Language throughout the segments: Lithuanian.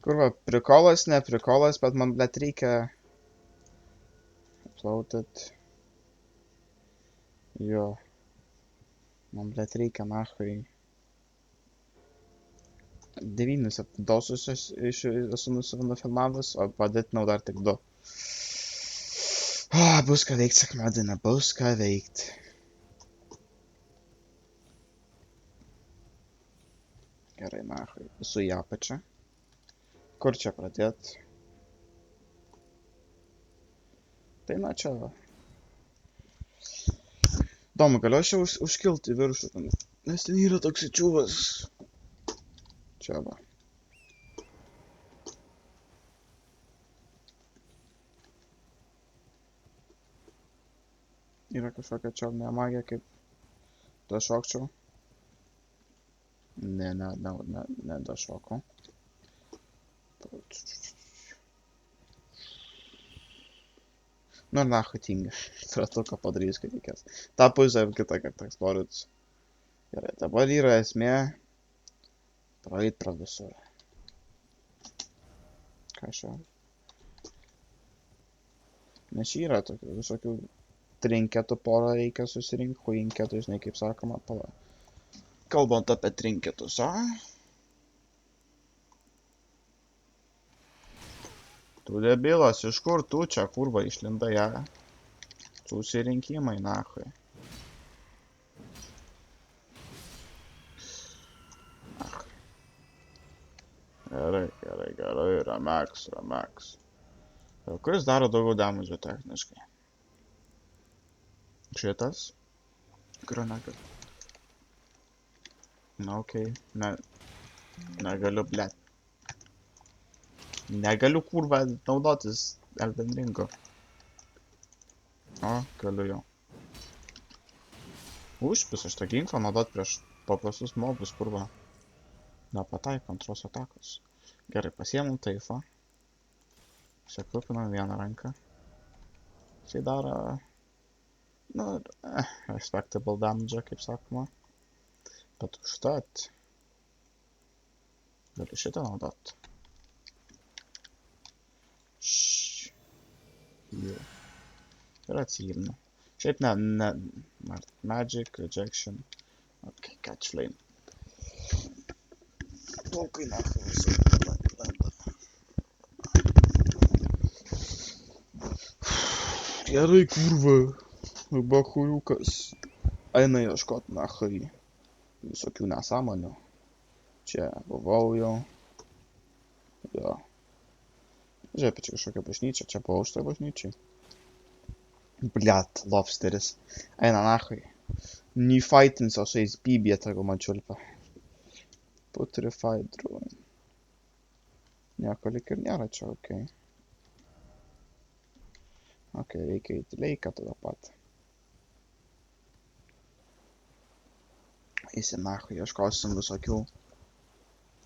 Kurva, prikolas, ne prikolas, bet man, blet, reikia... Uploaded. Jo. Man, blet, reikia, nachui. 9 epizodus esu nufilmavęs, o padėtinau dar tik 2. Bus ką veikt sekmadienį, bus ką veikt. Gerai, nachui, esu į apačią. Kur čia pradėt? Tai na čia va. Domu, galiu aš jau užkilti į viršų, nes ten yra toks čiūvas. Čia va. Yra kažkokia čiovinė magija, kaip dašokčiau. Ne dašokau. Nu ir nachui tingi. Tratuką padarys, kai reikės. Ta pusė kitą kartą eksploruot. Gerai, dabar yra esmė praeit pro visur. Ką šio? Nes yra tokių visokių trinketų porą reikia susirinkti, huinketų, žinai kaip sakoma, pala. Kalbant apie trinketus, Tu debilas, iš kur tu čia, kurva, išlinda ją? Susirinkimai, nachui. Gerai, Ramax. Kuris daro daugiau damage techniškai? Šitas? Kurio negaliu. Na, okei. Negaliu, blet. Negaliu, kurva, naudotis Elden Ringo. O, galiu jau. Užpis, aš tą ginklą naudot prieš paprastus mobus, kurva. Nepataiko antros atakos. Gerai, pasiemam taifą. Sekupinam vieną ranką. Jisai daro... Nu, respectable damage, kaip sakoma. Bet užtat... Galiu šitą naudot. Ir atsiimnu. Šiaip ne... Magic, rejection. Ok, catch flame. Plaukai nachai visur. Gerai, kurva. Bachuriukas. Eina ieškot nachai. Visokių nesąmonių. Čia buvau jau. Jo. Žiūrėk, čia kažkokia bažnyčia. Čia buvau šitoj bažnyčiai. Blet, lobsteris. Eina nachai. Nefightinsiu su jais bybė, tegu man čiulpa. Putrefied ruin. Nieko lik ir nėra čia, okei. Okei, reikia įti leiką tada pat. Eisim nachui, ieškosim visokių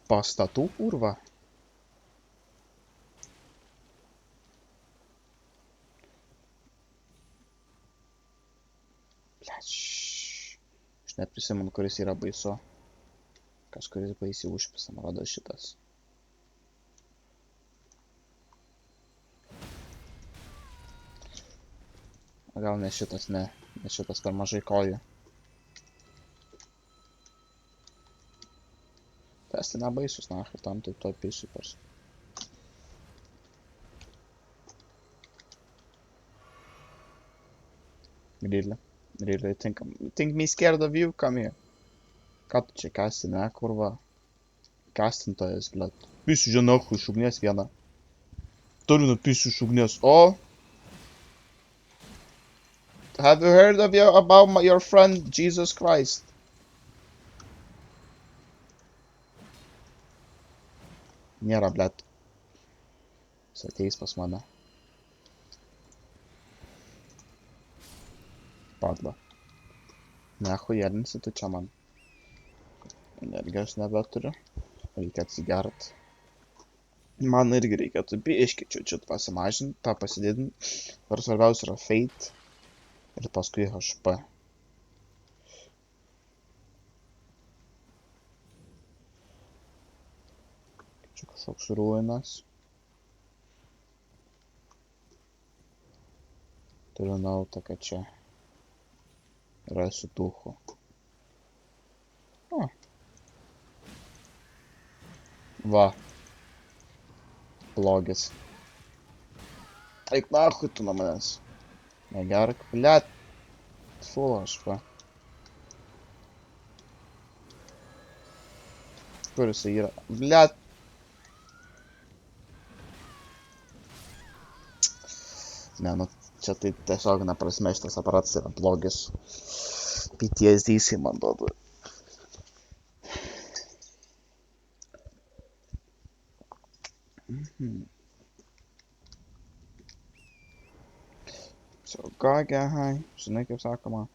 pastatų, kurva. Aš neprisimenu, kuris yra baisu. Kažkuris baisiai užpisa, man rodo šitas. Gal ne šitas, ne. Ne šitas per mažai kojų. Tas tai nebaisus, nachai, tam tai toj pisiu pers. Really, think me scared of you? Come here. Ką tu čia kasti, ne, kurva? Kastintojas, blet. Pisiu žinoku iš ugnies vieną. Turiu nupisiu iš ugnies. O! Have you heard about your friend Jesus Christ? Nėra, blet. Jis ateis pas mane. Padla. Nehujedinsi tu čia man. Energijos nebeturiu. Reikia atsigert. Man irgi reikėtų biškį čiut pasimažinti, tą pasididinti. Ir svarbiausia yra Fate. Ir paskui HP. Čia kažkoks ruinas. Turiu nautą, kad čia rasiu duchų. O. Va. Blogis. Eik nahui tu nuo manęs. Negerk, blet. Fu, aš va. Kur jisai yra? Blet. Ne, nu, čia tai tiesiog neprasme šitas aparatas yra blogis. PTSD jisai man duoda. So, gagė, hai. Žinai, kaip sakoma.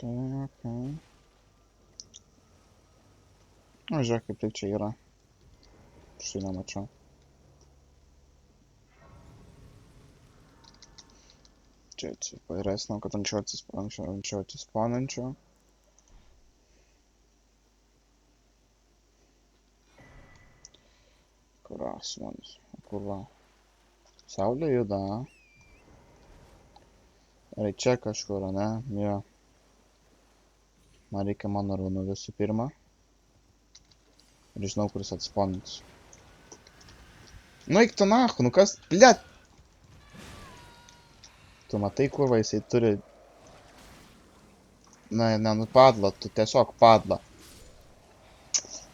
Okay. O, žiūrėk, kaip tik čia yra. Štai nemačiau. Čia pairesnau, kad anksčiau atsispaunančio. Kur asmanis? Kur va? Saulė juda. Ar čia kažkur, ne? Jo. Man reikia mano runų visų pirma. Ir žinau, kuris atspaunins. Nu, eik tu nahu, nu kas, blet! Tu matai, kurva, jisai turi... Na, ne, nu padla, tu tiesiog padla.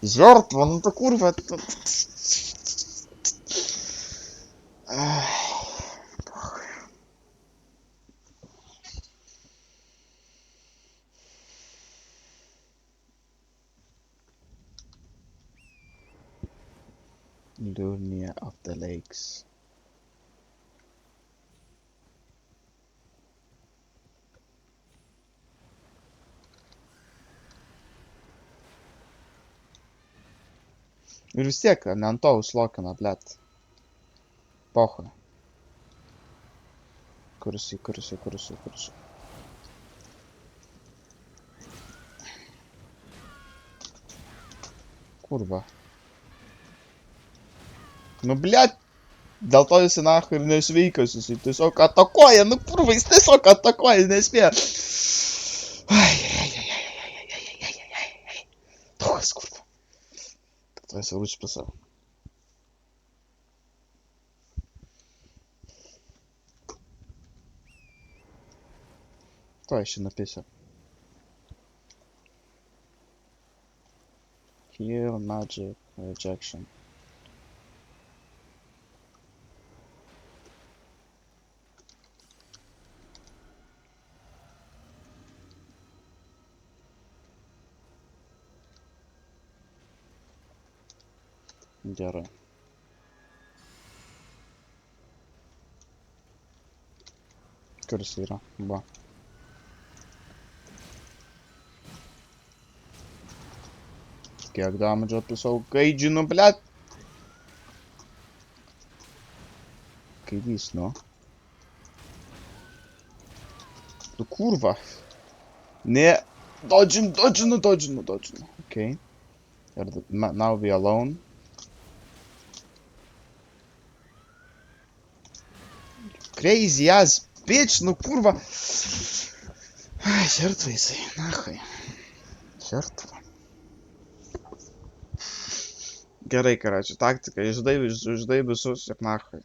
Žertva, nu ta kurva... Liurnia of the Lakes. Ir vis tiek, ne ant to užlokina, blet. Pocha. Kursi. Kurva. Nu, blet. Dėl to jis nahu ir nesveikas, jis tiesiog atakuoja, nu kurva, jis tiesiog atakuoja, jis nespėja. Toks kurva. To esi rūčių prie savo. To aš čia napisiu. Heal magic rejection. Gerai. Kur jis yra? Va. Kiek damage apisau gaidžinu, blet. Kaidys, nu. Tu kurva. Ne. Dodžinu. Okay. Now we alone. Crazy ass bitch, nu kurva. Ai, žertva jisai, nahai. Žertva. Gerai, karačių, taktika, išdai visus ir nahai.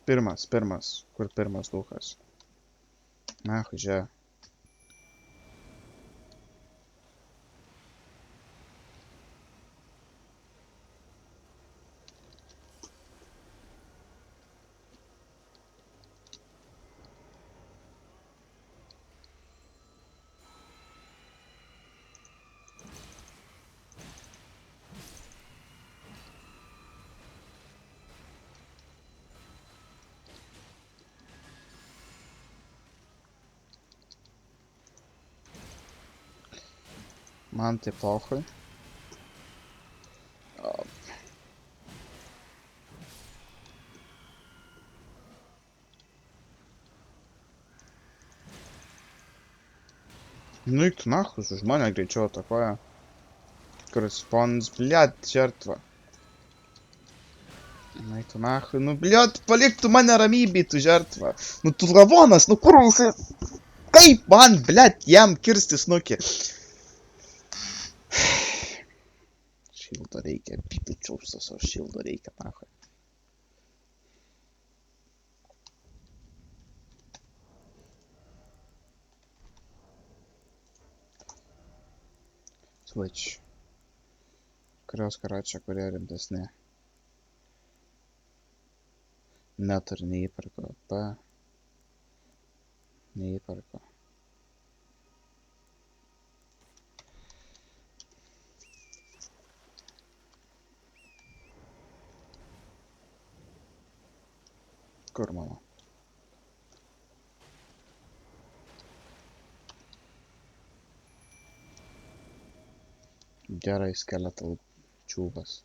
Pirmas. Kur pirmas duchas? Nahai, žiūrė. Man tai pochui. Ну и нахуй, už mane greičiau atakuoja. Корреспондс, блядь, жертва. Nu tu nahui, nu блядь, palik tu mane ramybėj, tu žertva. Nu tu lavonas, nu kur jisai... Kaip man, блядь, jam kirsti snukį? Šildo reikia, pipičiausas, o šildo reikia, nahui. Switch. Kurios karačia, kurie rimtesni. Neturi neįperko. P. Neįperko. Kur mano? Gerai skeletal čiūbas.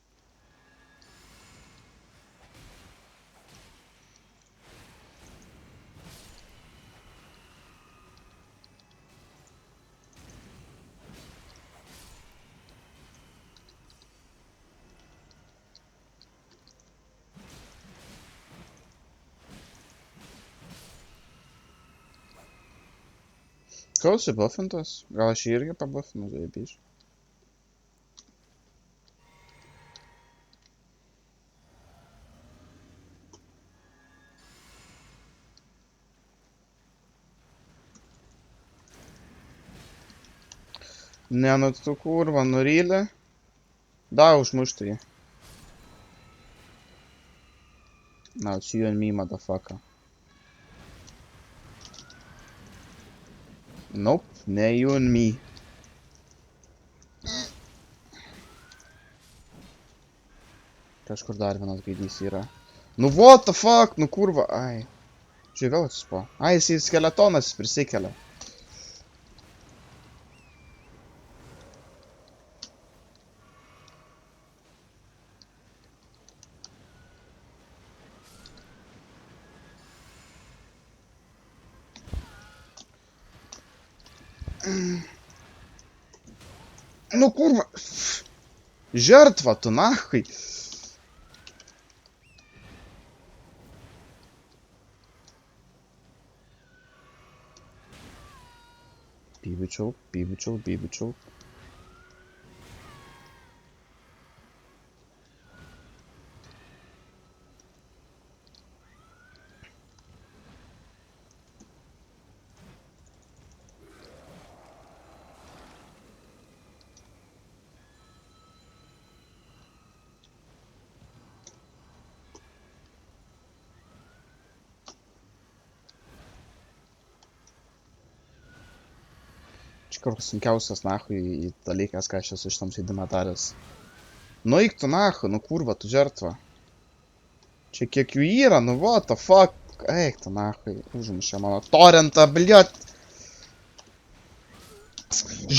Gal esi buffintas? Gal aš jį irgi pabuffinu, zaibys? Ne, nu tu kurva, nurylė. Da, užmušti jį. Now it's you and me, motherfucker. Nope, ne you and me. Kažkur dar vienas gaidys yra. Nu what the fuck, nu kurva, ai. Žiūrėk, vėl atsispo. Ai, jis skeletonas prisikelia. Nu kurva. Žertva tu, nahai. Bibičiau. Čia kur sunkiausias, nahui, dalykas, ką aš esu šitam žaidimą daręs. Nu eik tu, nahui, nu kurva, tu žertva. Čia kiek jų yra, nu what the fuck. Eik tu, nahui, užmušė mano torrentą, bliot.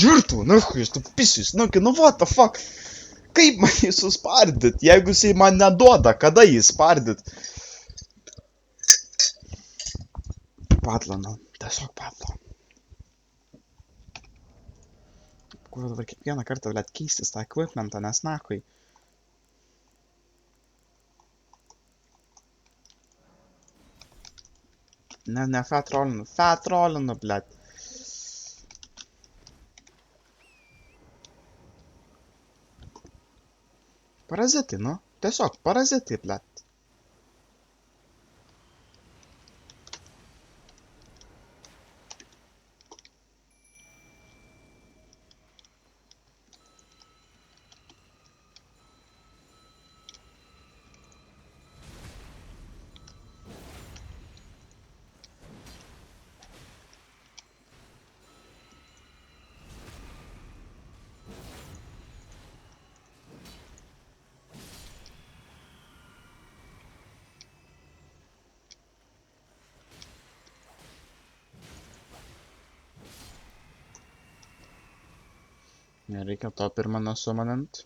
Žertva, nahui, aš tu pisis, nu what the fuck. Kaip man jį suspardyt, jeigu jisai man neduoda, kada jį spardyt? Padla, nu, tiesiog padla. Kur dabar kiekvieną kartą, blėt, keistis tą equipmentą, nes nahui. Ne, fat rollinu, blėt. Parazitai, nu, tiesiog parazitai, blėt. Nereikia to pirmą nesumanant.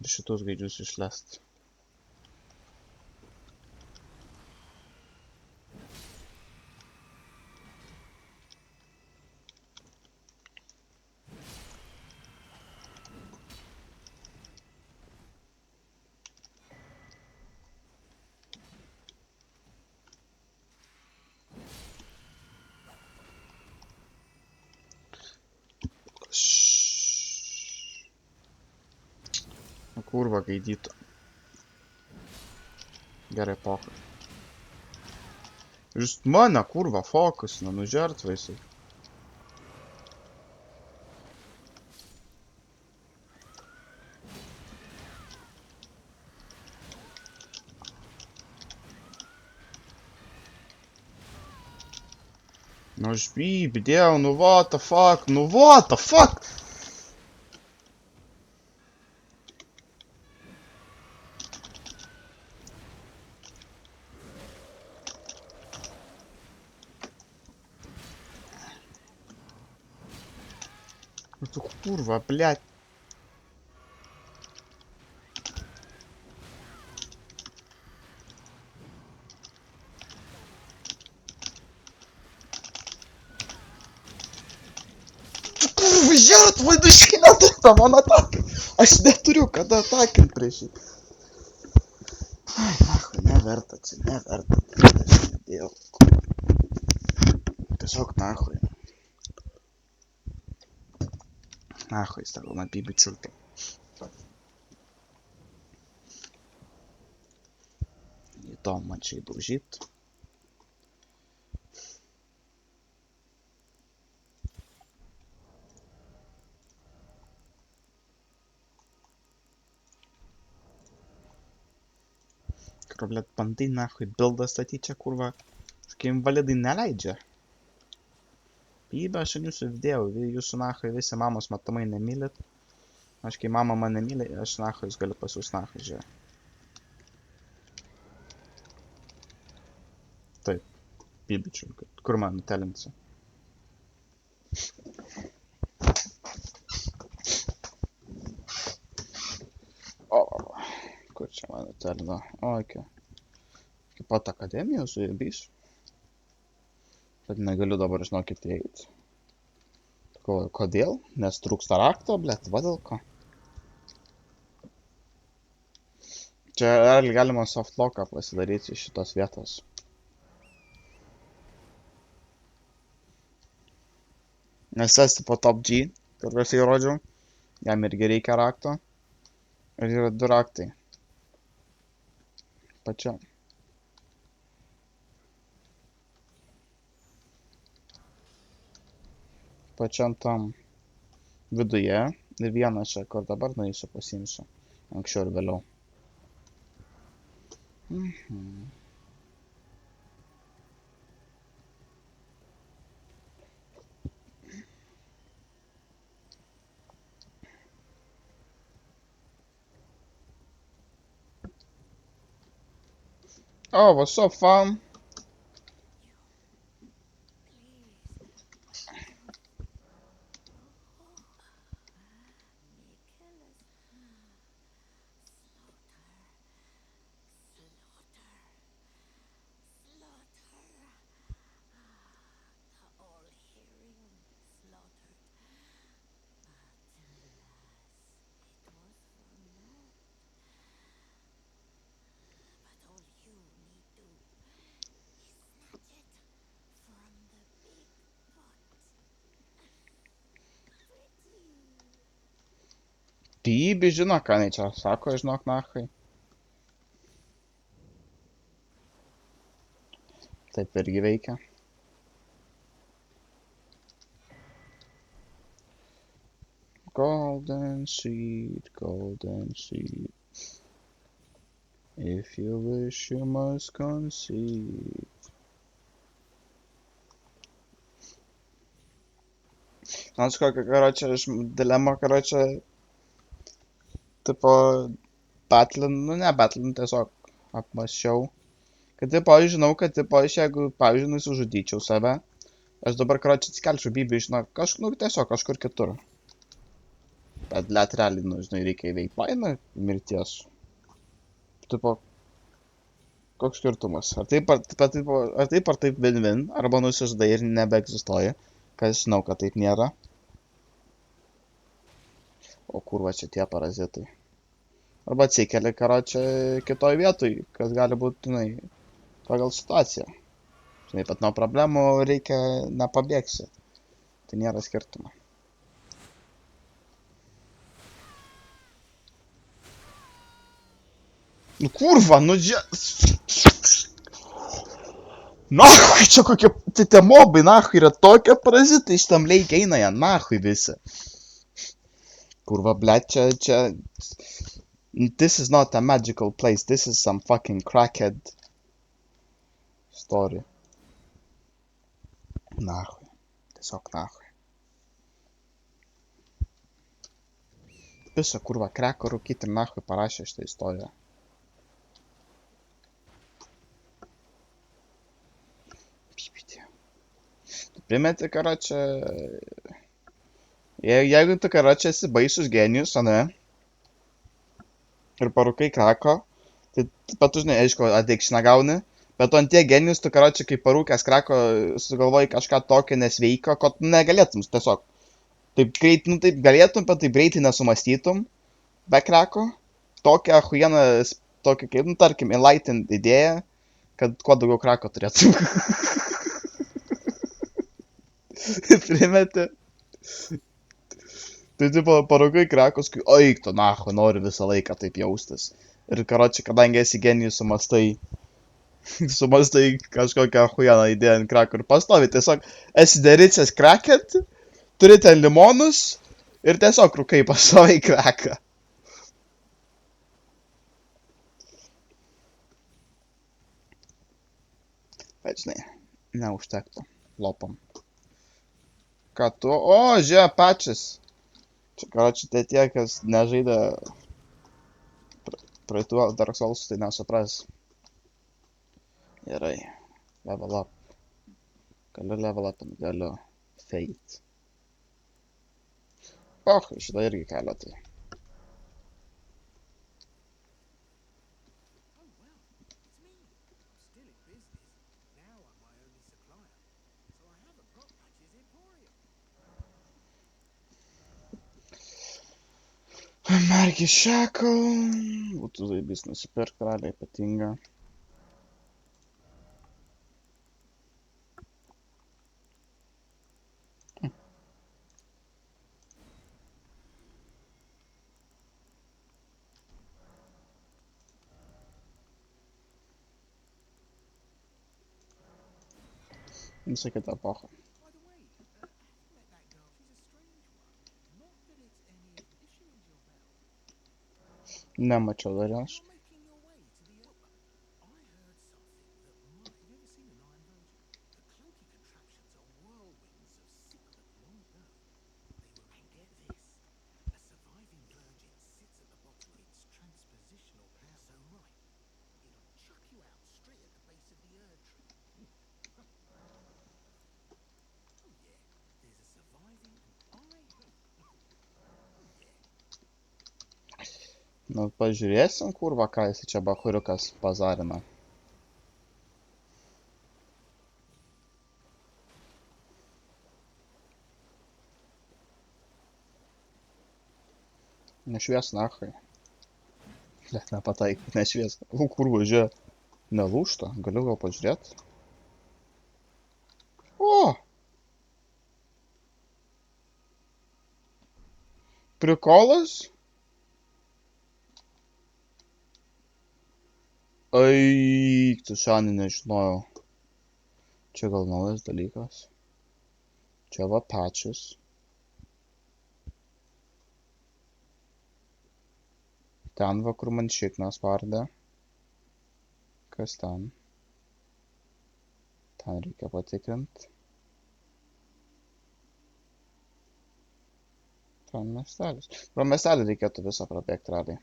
Ir šitus gaidžius išlest. Kurva gaidyta. Gerai, pokai. Jūs mane, kurva, fokusina, nu žertva jisai. Nu aš bybidėjau, nu what the fuck, nu what the fuck! Ну tu kurva, блядь. Kurva, žertva, nu iškėlėt man ataką. Aš neturiu kada atakint prieš jį. Ai, nahui, neverta čia, neverta. Aš nedėjau. Tiesiog nahui. Nahui, sakau, man bibičiulkai. Įdomu man čia įdaužyt. Kur, blėt, bandai nahui bildą statyt čia, kurva. Kažkai invalidai neleidžia. Bybė, aš ant jūsų vidėjau, jūsų nahui visi mamos matomai nemylit. Aš kai mama mane myli, aš nahui jūs galiu pasiūs nahui, žiūrė. Taip, bibičiulkai. Kur man nutelinsi? O, kur čia man nutelino? O, okei. Iki pat akademijos sujebysiu. Bet negaliu dabar žinokit įeit. Kodėl? Nes trūksta rakto, blėt, va dėl ko. Čia realiai galima softlocką pasidaryti iš šitos vietos. Nes tas tipo top G, kur aš įrodžiau, jam irgi reikia rakto. Ir yra 2 raktai. Pačiam. Pačiam tam viduje ir vieną čia, kur dabar nueisiu pasiimsiu. Anksčiau ir vėliau. Oh, what's up, fam? Bibi žino, ką jinai čia sako, žinok, nachai. Taip irgi veikia. Golden seed, golden seed. If you wish, you must concede. Знаешь, как, короче, дилемма, короче, tipo, batlin, nu ne batlin, tiesiog apmąsčiau. Kad, tipo, aš žinau, kad, tipo, aš jeigu, pavyzdžiui, nusižudyčiau save, aš dabar, korоче, atsikelčiau Bibi, žinok, nu, tiesiog kažkur kitur. Bet realiai, nu, žinai, reikia įveikti baimę mirties. Tipo, koks skirtumas? Ar taip win-win, arba nusižudai ir nebeegzistuoja. Kas žinau, kad taip nėra. O kur va čia tie parazitai? Arba atsikeli, karočią, kitoj vietoj, kas gali būti, žinai, pagal situaciją. Žinai, bet nuo problemų reikia nepabėgsi. Tai nėra skirtumo. Nu kurva, nu čia... Nahui, čia kokie... Tai tie mobai, nahui, yra tokie parazitai, šitam leikia eina ją, nahui visi. Kurva, blėt, čia... This is not a magical place, this is some fucking crackhead story. Nahui. Tiesiog nahui. Visą kurva kreko rūkyti ir nahui parašė šitą istoriją. Primeti, karočią... Jeigu tu, karočią, esi baisus genijus, o ne? Ir parūkai krako, tai pat tu, žinai, aišku, addiction gauni, bet tu ant tie genijus, tu, karočią, kai parūkęs krako, sugalvoji kažką tokio nesveiko, ko tu negalėtum tiesiog. Taip greit, nu taip galėtum, bet taip greitai nesumastytum, be krako. Tokią ahuieną, tokią kaip, nu tarkim, enlightened idėją, kad kuo daugiau krako turėtum. Primeti. Tai tipo parūkai krakus, kai oik tu nahu, noriu visą laiką taip jaustis. Ir karočią, kadangi esi genijus, sumastai kažkokią ahuieną idėją ant krako ir pastovi. Tiesiog esi dericės kraket, turi ten limonus ir tiesiog rūkai pastovi į kraką. Bet žinai, neužtektų. Lopam. Ką tu? O, žiūrė, pačias. Čia, karočią, tai tie, kas nežaidė praeitų Dark Souls, tai nesupras. Gerai. Level up. Galiu level up, galiu fate. Šitą irgi kelia tai. Mergi Shackle. Būtų zaibys nusipirk, realiai ypatinga. Visą kitą epochą. Nemačiau dar jos. Nu, pažiūrėsim, kurva, ką jis čia bachuriukas pazarina. Nešvies nachai. Net nepataik, nešvies. Kurva, žiūrė. Nelūžta, galiu gal pažiūrėt. O! Prikolas? Ai, tu šiandien nežinojau. Čia gal naujas dalykas. Čia va patches. Ten va, kur man šiknas vardė. Kas ten? Ten reikia patikrint. Ten miestelis. Pro miestelį reikėtų visą prabėgti realiai.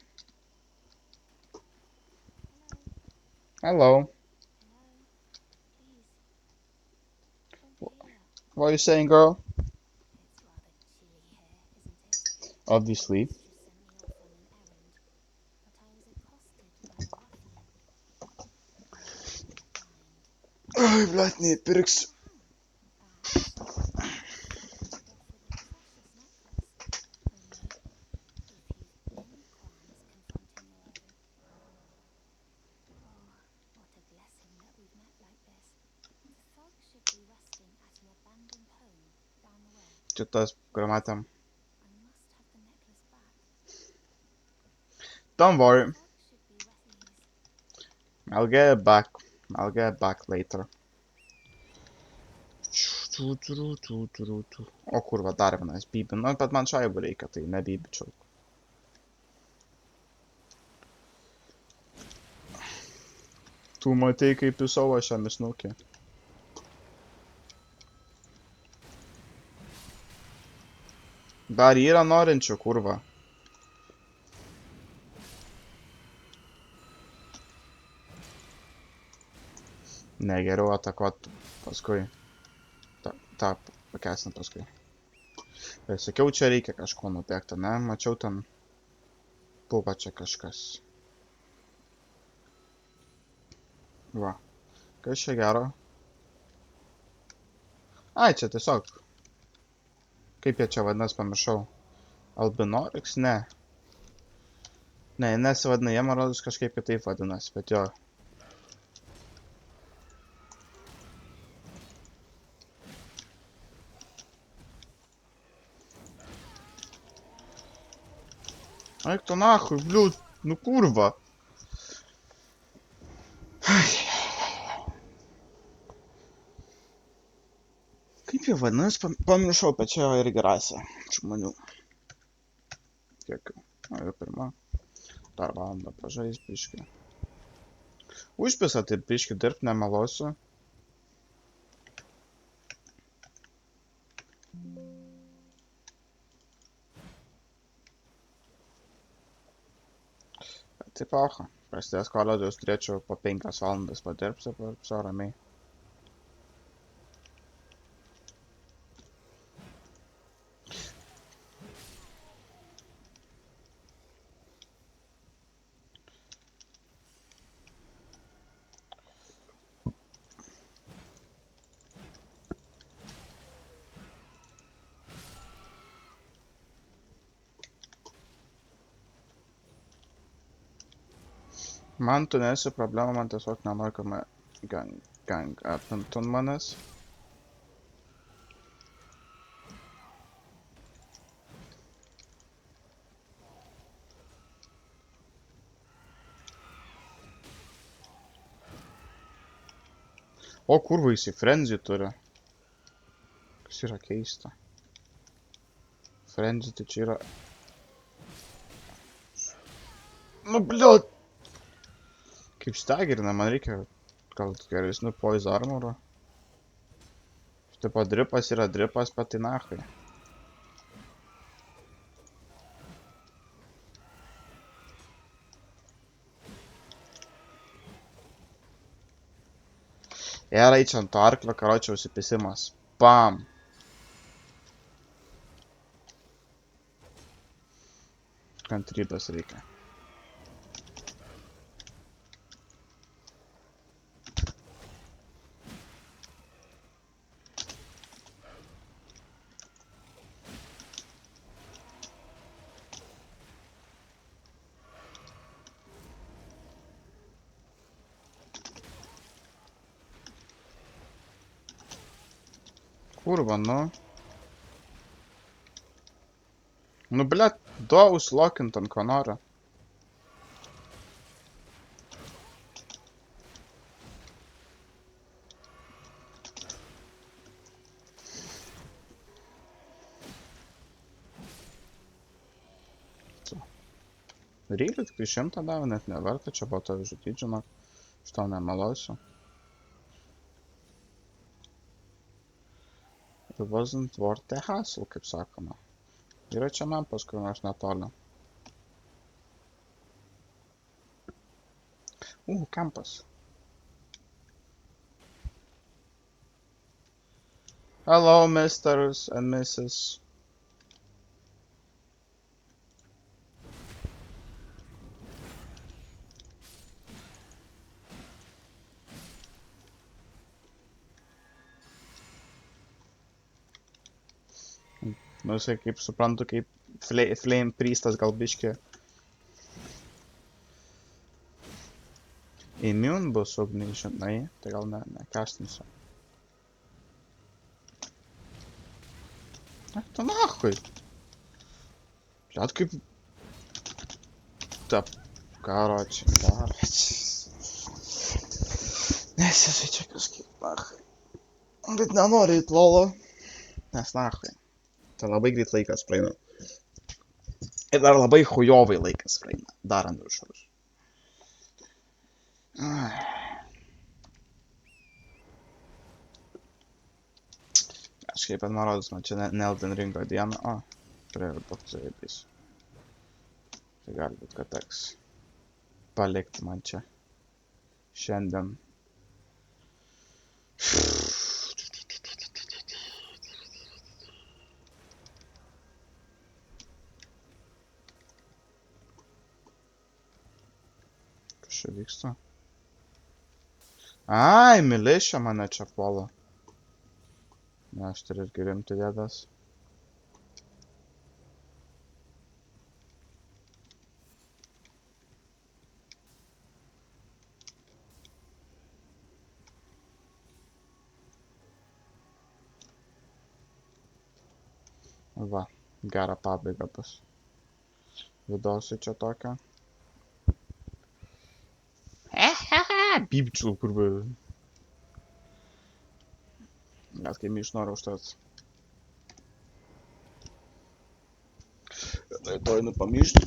Hello. What are you saying, girl? Obviously. Ai, blet, neįpirksiu. Čia tas, kur matėm. Don't worry. I'll get it back. I'll get it back later. O kurva, dar vienas bibi. Nu, bet man šaibų reikia, tai nebibičiau. Tu matei, kaip įsau aš jam įsnukė. Dar yra norinčių, kurva. Ne, geriau atakuot paskui. Ta, pakesnė paskui. Ir sakiau, čia reikia kažko nupėkti, ne? Mačiau ten buvo čia kažkas. Va. Kas čia gero? Ai, čia tiesiog. Kaip jie čia vadinas, pamiršau. Albinoriks? Ne. Ne, nesivadina, jie man rodos kažkaip kitaip vadinas, bet jo. Eik tu nahui, bliūt, nu kurva. Kaip jie vadinas, pamiršau, bet čia irgi rasė žmonių. Kiek? O, jau pirma. Dar valandą pažais biškį. Užpisa taip biškį dirbt, nemelosiu. Tai paucha. Prasidės koledžiaus turėčiau po 5 valandas padirbsiu, so ramiai. Man tu nesi problema, man tiesiog nenori, kad mane gang apimtų manęs. O kurva, jis į frenzy turi. Kas yra keista. Frenzy tai čia yra... Nu, bliūt! Kaip stagerina, man reikia gal geresnių poise armorų. Štai dripas yra dripas, bet tai nachai. Era čia ant to arklio, karočiau, užsipisimas. Bam! Kantrybės reikia. Kurva, nu. Nu, blet, duo užlokint ant ko nori. Reikia tik 100 davė, net neverta, čia buvo tave žudyti, žinok. Aš tau nemelosiu. It wasn't worth the hassle, kaip sakoma. Yra čia mempas, kur nors netoli. Kampas. Hello, Mrs. and Mrs. Nu, jisai kaip suprantu, kaip Flame Priestas gal biški. Immune bus ugniai, žinai, tai gal nekastinsiu. Ach, tu nachui. Blet kaip... Tap. Karoči. Nesisai čia kažkaip, nachui. Bet nenoriu eit lolo. Nes nachui. Tai labai greit laikas praeina. Ir dar labai hujovai laikas praeina. Dar ant viršaus. Kažkaip man rodos, man čia ne Elden Ringo diena. O, turėjau būti zaibys. Tai gali būt, kad teks palikti man čia šiandien. Kas čia vyksta? Ai, milišia mane čia puola. Ne, aš turiu irgi rimti dėdas. Va, gera pabaiga bus. Vidausiu čia tokią. Pypčių, kur buvo. Net kai išnoriu užtat. Tai to einu pamišti.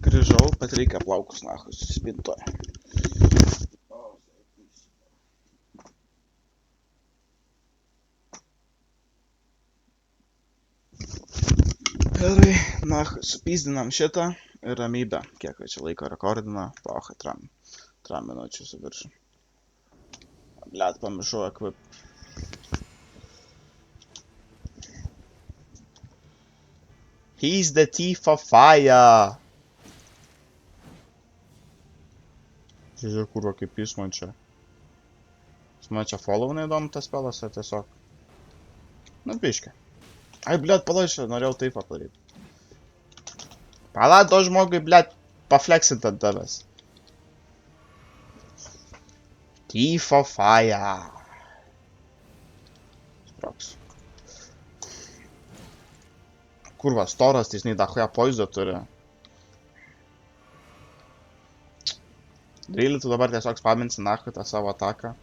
Grįžau, bet reikia plaukus nachui suspintoje. Gerai, nachui supizdinam šitą ir ramybę. Kiek čia laiko rekordina? Paucha, 3 minučių su viršu. Blet, pamiršau ekvip. He's the thief of fire. Žiūrėk, kurva, kaip jis man čia. Jis man čia follow neįdomu tas pelas, ar tiesiog. Nu, biškė. Ai, blet, palašė, norėjau taip padaryti. Pala, to žmogui, blet, pafleksint ant tavęs. Thief of fire. Sproks. Kurva, storas, tai jis nei dachuja poizo turi. Daily, tu dabar tiesiog spaminsi nachui tą savo ataką.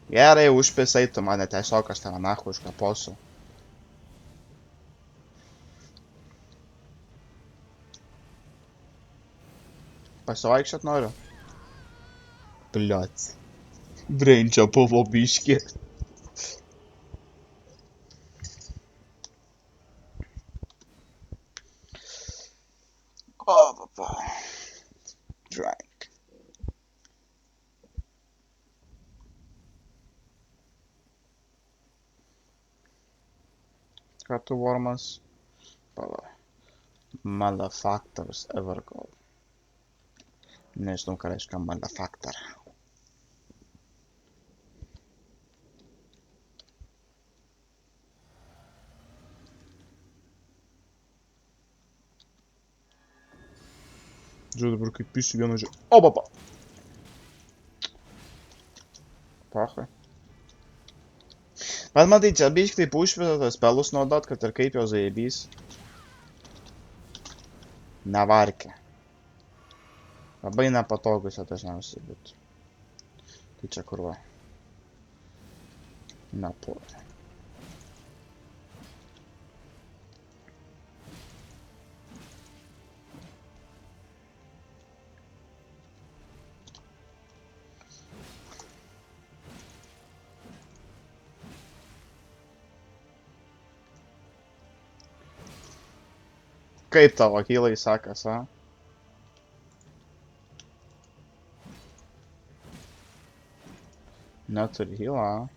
Gerai, užpisai tu mane tiesiog, aš tave nachui iškaposiu. Pasivaikščiot noriu. Bliot. Brain čia buvo biški. O, papa. Drank. Ką tu, Wormas? Pala. Malefactors Evergold. Nežinau, ką reiškia Malefactor. Žiūrėjau dabar kaip pisiu vieną žiūrėjau. O, papa! Pachai. Bet matai, čia biškai taip užveda tas pelus naudot, kad ir kaip jo zaibys. Nevarkė. Labai nepatogus jo dažniausiai būtų. Tai čia kur va. Nepuolė. Kaip tavo kylai sekas, a? Neturi hylą, a?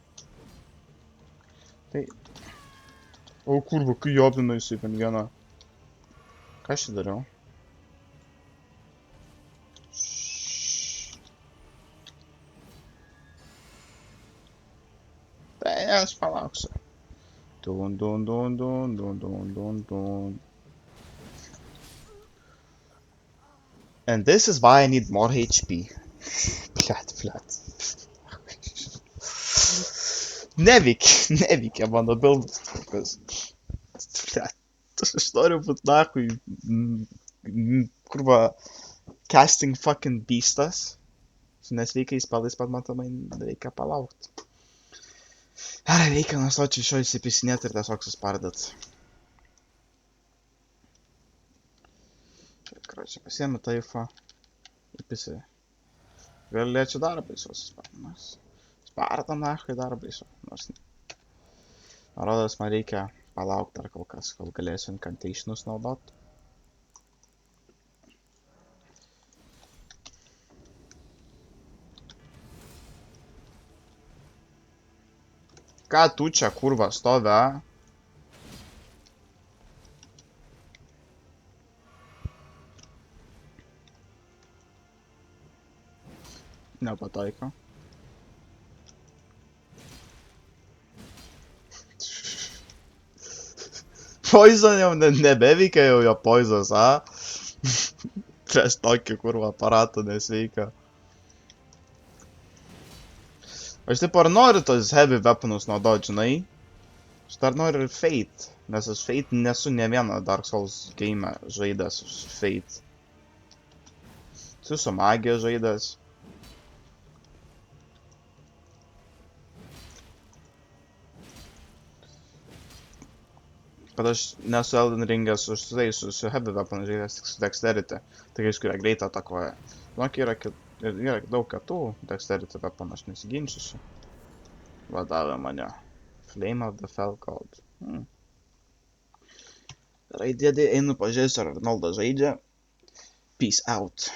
Tai... O kurva, kai jobino jisai pen vieną. Ką aš čia dariau? Tai aš palauksiu. Dun dun dun dun dun dun dun dun. And this is why I need more HP. Blet. Neveikia mano buildas. Blet. Aš noriu būt nakui. Kurva. Casting fucking beastas. Su nesveikais pelais pat matomai reikia palaukti. Ar reikia nustoti iš jo įsipisinėti ir tiesiog suspardyti. Короче, pasiemi taifą. Įpisi. Galėčiau dar baisiau suspardamas. Spardam nachai dar baisiau. Nors... Rodos, man reikia palaukti dar kol kas, kol galėsiu incantationus naudot. Ką tu čia, kurva, stovi, a? Nepataiko. Poison jau nebeveikia jau jo poisons, a? Prieš tokį kurva aparatą nesveikia. Aš taip ar noriu tos heavy weaponus naudot, žinai? Aš dar noriu ir Fate, nes aš Fate nesu ne vieną Dark Souls game žaidęs su Fate. Su magija žaidęs. Bet aš nesu Elden Ring'as su heavy weapon žaidęs tik su dexterity. Tai kai kurie greit atakuoja. Žinok, yra daug kitų dexterity weapon, aš nesiginčysiu. Vadavė mane. Flame of the Falcon. Gerai, dėdė, einu pažiūrėsiu, ar Arnoldas žaidžia. Peace out.